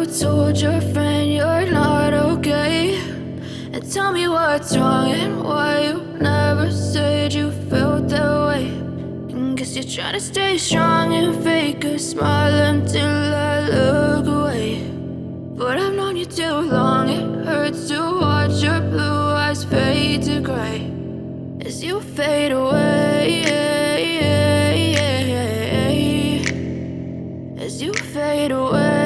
told your friend you're not okay, and tell me what's wrong and why you never said you felt that way. And guess you're trying to stay strong and fake a smile until I look away. But I've known you too long, it hurts to watch your blue eyes fade to gray as you fade away, as you fade away.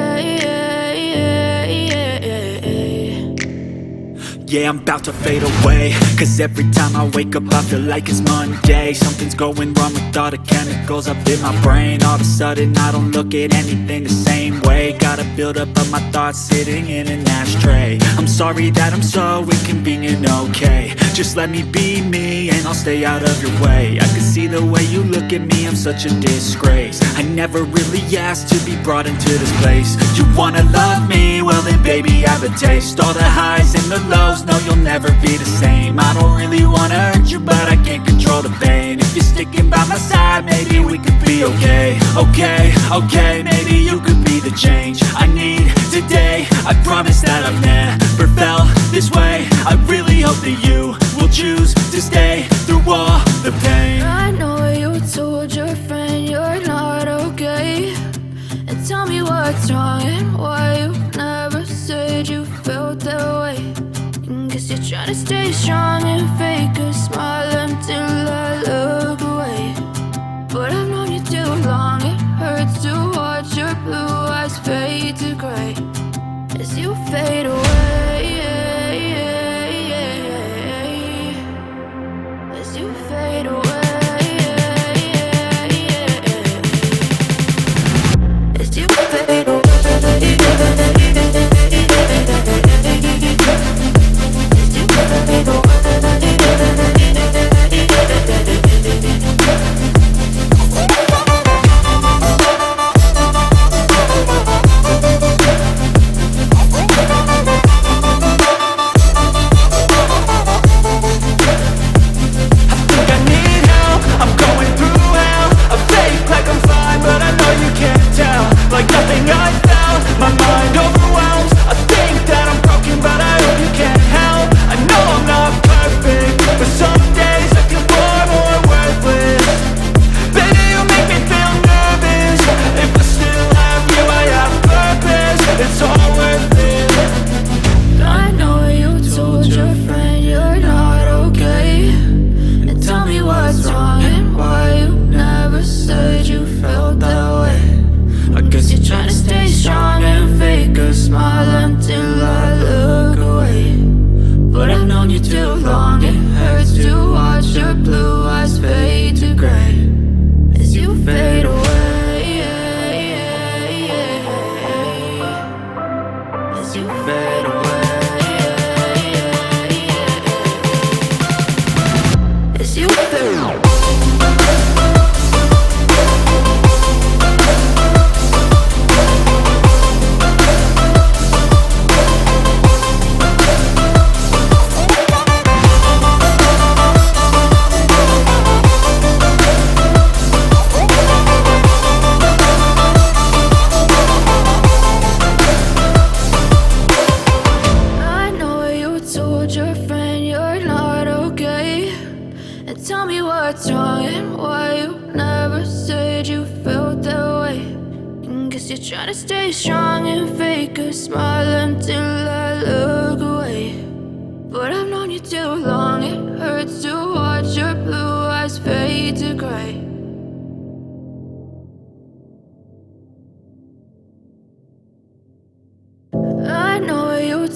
Yeah, I'm about to fade away, cause every time I wake up I feel like it's Monday. Something's going wrong with all the chemicals up in my brain. All of a sudden I don't look at anything the same way. Gotta build up of my thoughts sitting in an ashtray. I'm sorry that I'm so inconvenient, okay. Just let me be me and I'll stay out of your way. I can see the way you look at me, I'm such a disgrace. I never really asked to be brought into this place. You wanna love me? Well then baby have a taste. All the highs and the lows, no, you'll never be the same. I don't really wanna hurt you, but I can't control the pain. If you're sticking by my side, maybe we could be okay. Okay, maybe you could be the change I need today. I promise that I've never felt this way. I really hope that you will choose to stay through all the pain. I know you told your friend you're not okay, and tell me what's wrong and why you never said you felt that way. Guess you're trying to stay strong and fake a smile until I look away. But I've known you too long, it hurts to watch your blue eyes fade to gray as you fade away, as you fade away, as you fade away.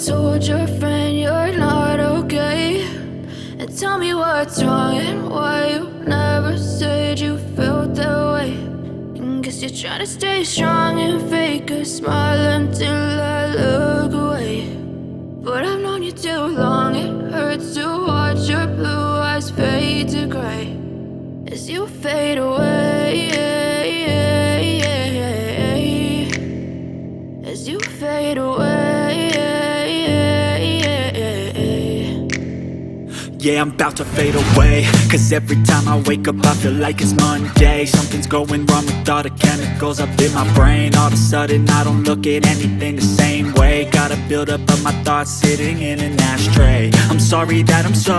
Told your friend you're not okay, and tell me what's wrong and why you never said you felt that way. And guess you're trying to stay strong and fake a smile until I look away. But I've known you too long, it hurts to watch your blue eyes fade to gray as you fade away, as you fade away. yeah, I'm about to fade away. Cause every time I wake up I feel like it's Monday. Something's going wrong with all the chemicals up in my brain. All of a sudden I don't look at anything the same way. Gotta build up of my thoughts sitting in an ashtray. I'm sorry that I'm so